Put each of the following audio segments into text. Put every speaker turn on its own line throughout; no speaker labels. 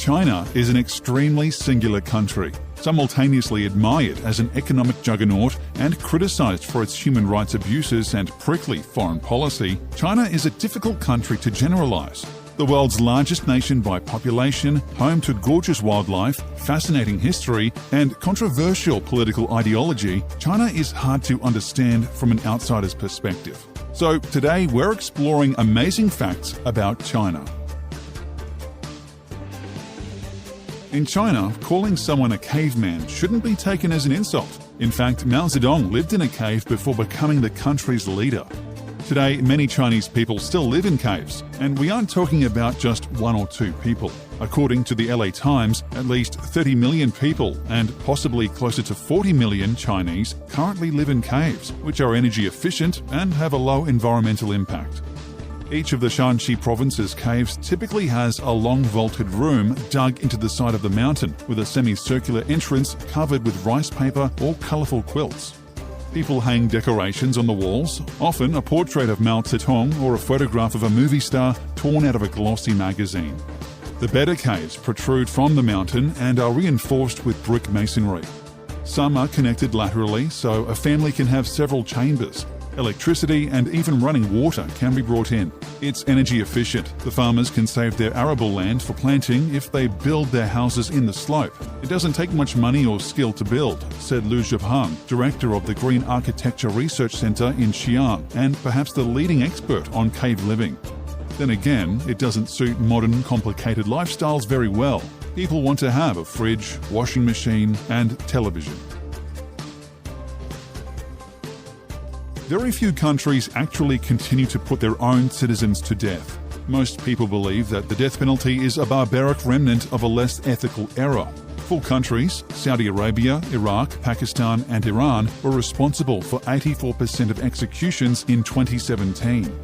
China is an extremely singular country, simultaneously admired as an economic juggernaut and criticized for its human rights abuses and prickly foreign policy. China is a difficult country to generalize. The world's largest nation by population, home to gorgeous wildlife, fascinating history, and controversial political ideology, China is hard to understand from an outsider's perspective. So today we're exploring amazing facts about China. In China, calling someone a caveman shouldn't be taken as an insult. In fact, Mao Zedong lived in a cave before becoming the country's leader. Today, many Chinese people still live in caves, and we aren't talking about just one or two people. According to the LA Times, at least 30 million people, and possibly closer to 40 million Chinese, currently live in caves, which are energy efficient and have a low environmental impact. Each of the Shanxi province's caves typically has a long vaulted room dug into the side of the mountain, with a semicircular entrance covered with rice paper or colourful quilts. People hang decorations on the walls, often a portrait of Mao Zedong or a photograph of a movie star torn out of a glossy magazine. The better caves protrude from the mountain and are reinforced with brick masonry. Some are connected laterally, so a family can have several chambers. Electricity and even running water can be brought in. It's energy efficient. The farmers can save their arable land for planting if they build their houses in the slope. It doesn't take much money or skill to build, said Lu Zhepeng, director of the Green Architecture Research Center in Xi'an and perhaps the leading expert on cave living. Then again, it doesn't suit modern, complicated lifestyles very well. People want to have a fridge, washing machine, and television. Very few countries actually continue to put their own citizens to death. Most people believe that the death penalty is a barbaric remnant of a less ethical era. Full countries, Saudi Arabia, Iraq, Pakistan, and Iran, were responsible for 84% of executions in 2017.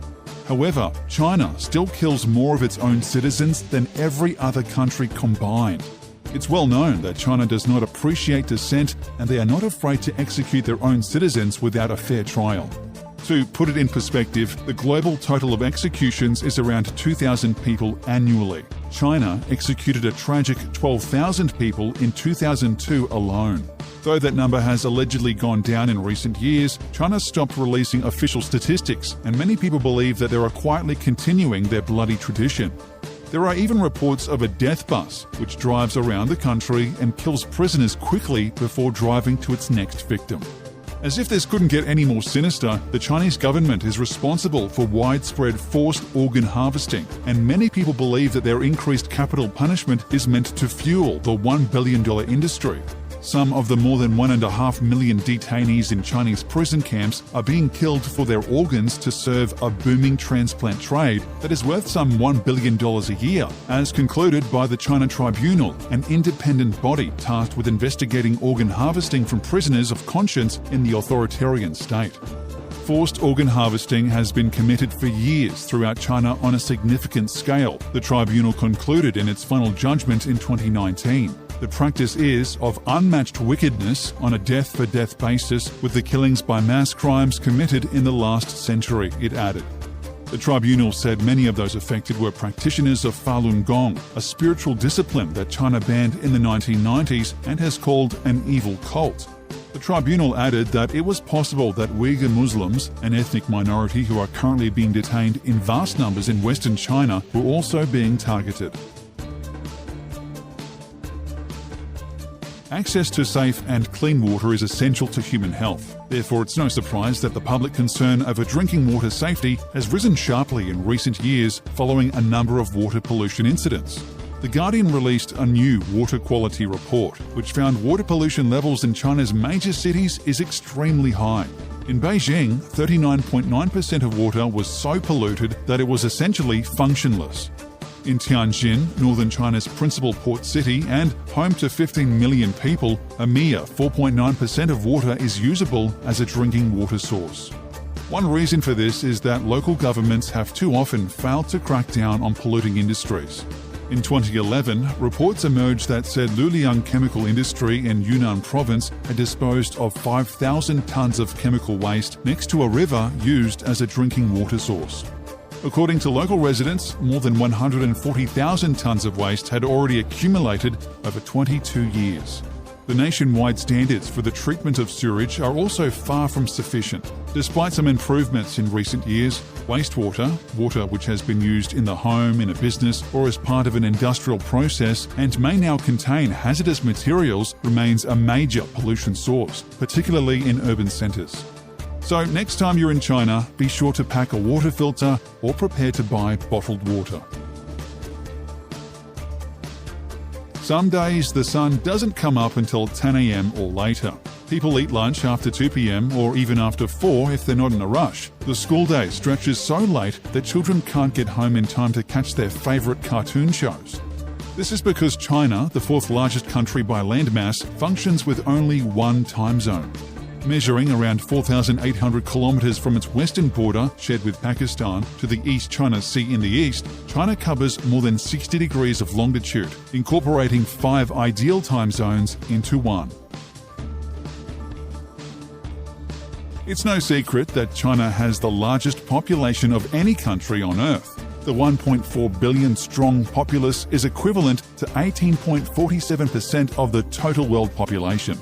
However, China still kills more of its own citizens than every other country combined. It's well known that China does not appreciate dissent, and they are not afraid to execute their own citizens without a fair trial. To put it in perspective, the global total of executions is around 2,000 people annually. China executed a tragic 12,000 people in 2002 alone. Though that number has allegedly gone down in recent years, China stopped releasing official statistics, and many people believe that they are quietly continuing their bloody tradition. There are even reports of a death bus, which drives around the country and kills prisoners quickly before driving to its next victim. As if this couldn't get any more sinister, the Chinese government is responsible for widespread forced organ harvesting, and many people believe that their increased capital punishment is meant to fuel the $1 billion industry. Some of the more than 1.5 million detainees in Chinese prison camps are being killed for their organs to serve a booming transplant trade that is worth some $1 billion a year, as concluded by the China Tribunal, an independent body tasked with investigating organ harvesting from prisoners of conscience in the authoritarian state. Forced organ harvesting has been committed for years throughout China on a significant scale, the tribunal concluded in its final judgment in 2019. The practice is of unmatched wickedness on a death-for-death basis, with the killings by mass crimes committed in the last century, it added. The tribunal said many of those affected were practitioners of Falun Gong, a spiritual discipline that China banned in the 1990s and has called an evil cult. The tribunal added that it was possible that Uyghur Muslims, an ethnic minority who are currently being detained in vast numbers in Western China, were also being targeted. Access to safe and clean water is essential to human health. Therefore, it's no surprise that the public concern over drinking water safety has risen sharply in recent years following a number of water pollution incidents. The Guardian released a new water quality report, which found water pollution levels in China's major cities is extremely high. In Beijing, 39.9% of water was so polluted that it was essentially functionless. In Tianjin, northern China's principal port city and home to 15 million people, a mere 4.9% of water is usable as a drinking water source. One reason for this is that local governments have too often failed to crack down on polluting industries. In 2011, reports emerged that said Luliang chemical industry in Yunnan province had disposed of 5,000 tons of chemical waste next to a river used as a drinking water source. According to local residents, more than 140,000 tonnes of waste had already accumulated over 22 years. The nationwide standards for the treatment of sewage are also far from sufficient. Despite some improvements in recent years, wastewater, water which has been used in the home, in a business, or as part of an industrial process and may now contain hazardous materials, remains a major pollution source, particularly in urban centres. So next time you're in China, be sure to pack a water filter or prepare to buy bottled water. Some days the sun doesn't come up until 10 a.m. or later. People eat lunch after 2 p.m. or even after 4 if they're not in a rush. The school day stretches so late that children can't get home in time to catch their favourite cartoon shows. This is because China, the fourth largest country by landmass, functions with only one time zone. Measuring around 4,800 kilometres from its western border, shared with Pakistan, to the East China Sea in the east, China covers more than 60 degrees of longitude, incorporating 5 ideal time zones into one. It's no secret that China has the largest population of any country on Earth. The 1.4 billion strong populace is equivalent to 18.47% of the total world population.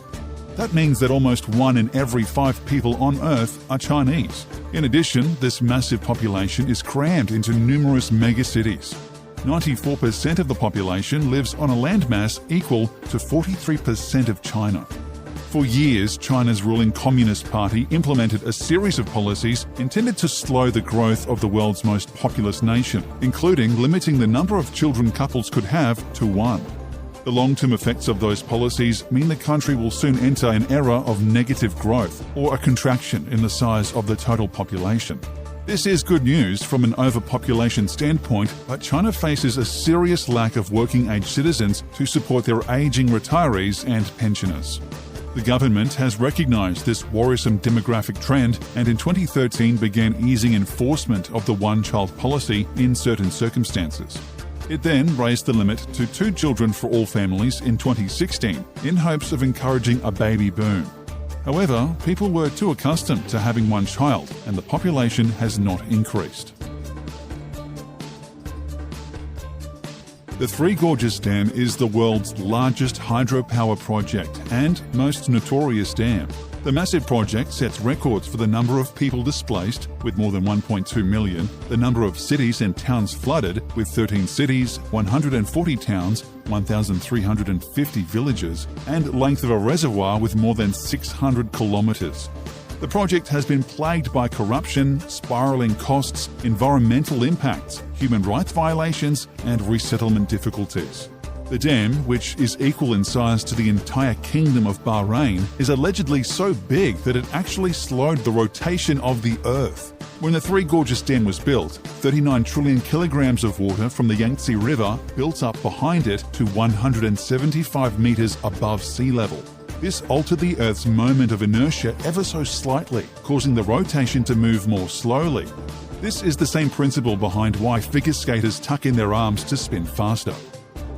That means that almost 1 in every 5 people on Earth are Chinese. In addition, this massive population is crammed into numerous megacities. 94% of the population lives on a landmass equal to 43% of China. For years, China's ruling Communist Party implemented a series of policies intended to slow the growth of the world's most populous nation, including limiting the number of children couples could have to 1. The long-term effects of those policies mean the country will soon enter an era of negative growth, or a contraction in the size of the total population. This is good news from an overpopulation standpoint, but China faces a serious lack of working-age citizens to support their aging retirees and pensioners. The government has recognized this worrisome demographic trend and in 2013 began easing enforcement of the one-child policy in certain circumstances. It then raised the limit to 2 children for all families in 2016 in hopes of encouraging a baby boom. However, people were too accustomed to having one child and the population has not increased. The Three Gorges Dam is the world's largest hydropower project and most notorious dam. The massive project sets records for the number of people displaced, with more than 1.2 million, the number of cities and towns flooded, with 13 cities, 140 towns, 1,350 villages, and length of a reservoir with more than 600 kilometres. The project has been plagued by corruption, spiralling costs, environmental impacts, human rights violations, and resettlement difficulties. The dam, which is equal in size to the entire Kingdom of Bahrain, is allegedly so big that it actually slowed the rotation of the Earth. When the Three Gorges Dam was built, 39 trillion kilograms of water from the Yangtze River built up behind it to 175 metres above sea level. This altered the Earth's moment of inertia ever so slightly, causing the rotation to move more slowly. This is the same principle behind why figure skaters tuck in their arms to spin faster.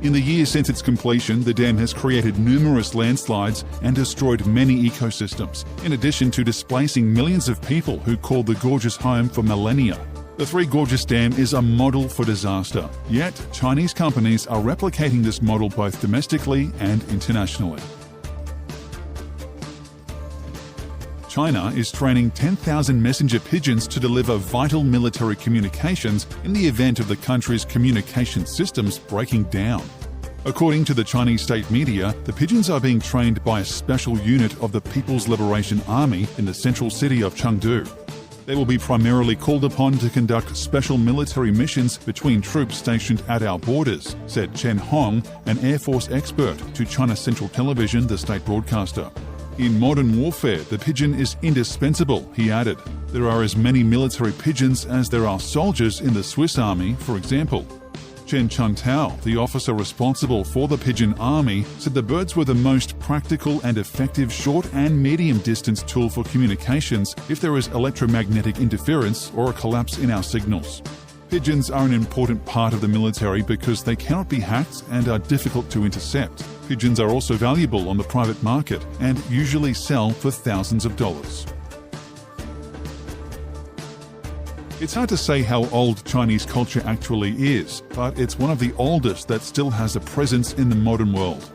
In the years since its completion, the dam has created numerous landslides and destroyed many ecosystems, in addition to displacing millions of people who called the gorges home for millennia. The Three Gorges Dam is a model for disaster, yet Chinese companies are replicating this model both domestically and internationally. China is training 10,000 messenger pigeons to deliver vital military communications in the event of the country's communication systems breaking down. According to the Chinese state media, the pigeons are being trained by a special unit of the People's Liberation Army in the central city of Chengdu. They will be primarily called upon to conduct special military missions between troops stationed at our borders, said Chen Hong, an Air Force expert, to China Central Television, the state broadcaster. In modern warfare, the pigeon is indispensable, he added. There are as many military pigeons as there are soldiers in the Swiss army, for example. Chen Chuntao, the officer responsible for the pigeon army, said the birds were the most practical and effective short and medium distance tool for communications if there is electromagnetic interference or a collapse in our signals. Pigeons are an important part of the military because they cannot be hacked and are difficult to intercept. Pigeons are also valuable on the private market and usually sell for thousands of dollars. It's hard to say how old Chinese culture actually is, but it's one of the oldest that still has a presence in the modern world.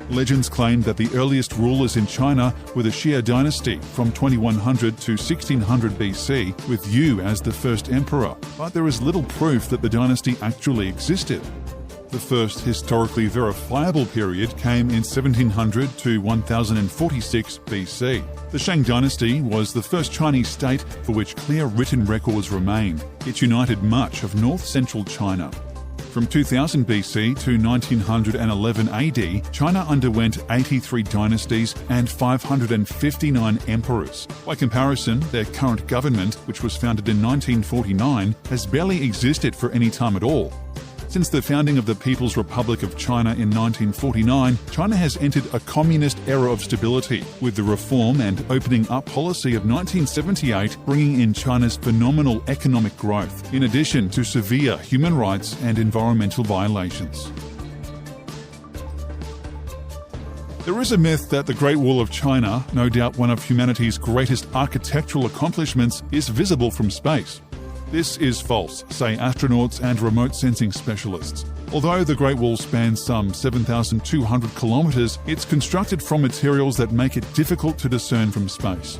Legends claim that the earliest rulers in China were the Xia dynasty from 2100 to 1600 BC, with Yu as the first emperor, but there is little proof that the dynasty actually existed. The first historically verifiable period came in 1700 to 1046 BC. The Shang dynasty was the first Chinese state for which clear written records remain. It united much of north-central China. From 2000 BC to 1911 AD, China underwent 83 dynasties and 559 emperors. By comparison, their current government, which was founded in 1949, has barely existed for any time at all. Since the founding of the People's Republic of China in 1949, China has entered a communist era of stability, with the reform and opening up policy of 1978 bringing in China's phenomenal economic growth, in addition to severe human rights and environmental violations. There is a myth that the Great Wall of China, no doubt one of humanity's greatest architectural accomplishments, is visible from space. This is false, say astronauts and remote sensing specialists. Although the Great Wall spans some 7,200 kilometers, it's constructed from materials that make it difficult to discern from space.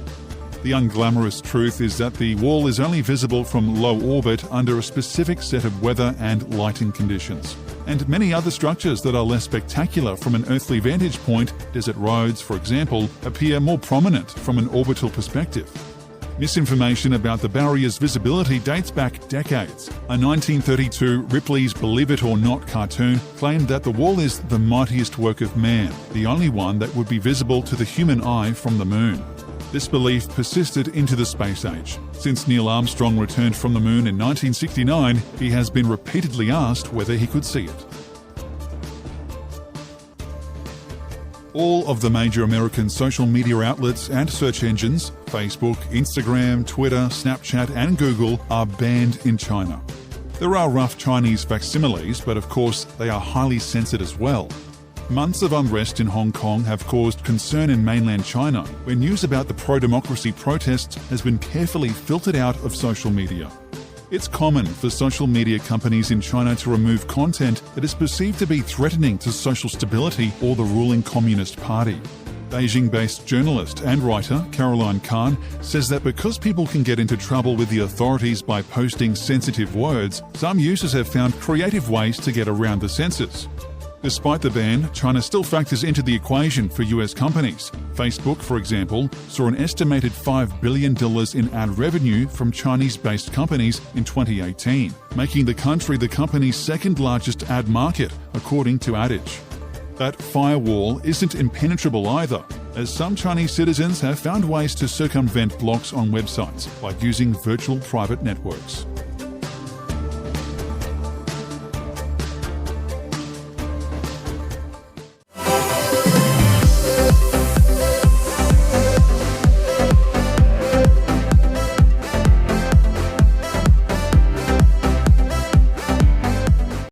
The unglamorous truth is that the wall is only visible from low orbit under a specific set of weather and lighting conditions. And many other structures that are less spectacular from an earthly vantage point, desert roads, for example, appear more prominent from an orbital perspective. Misinformation about the barrier's visibility dates back decades. A 1932 Ripley's Believe It or Not cartoon claimed that the wall is the mightiest work of man, the only one that would be visible to the human eye from the moon. This belief persisted into the space age. Since Neil Armstrong returned from the moon in 1969, he has been repeatedly asked whether he could see it. All of the major American social media outlets and search engines, Facebook, Instagram, Twitter, Snapchat, and Google, are banned in China. There are rough Chinese facsimiles, but of course they are highly censored as well. Months of unrest in Hong Kong have caused concern in mainland China, where news about the pro-democracy protests has been carefully filtered out of social media. It's common for social media companies in China to remove content that is perceived to be threatening to social stability or the ruling Communist Party. Beijing-based journalist and writer Caroline Khan says that because people can get into trouble with the authorities by posting sensitive words, some users have found creative ways to get around the censors. Despite the ban, China still factors into the equation for US companies. Facebook, for example, saw an estimated $5 billion in ad revenue from Chinese-based companies in 2018, making the country the company's second largest ad market, according to Adage. That firewall isn't impenetrable either, as some Chinese citizens have found ways to circumvent blocks on websites, like using virtual private networks.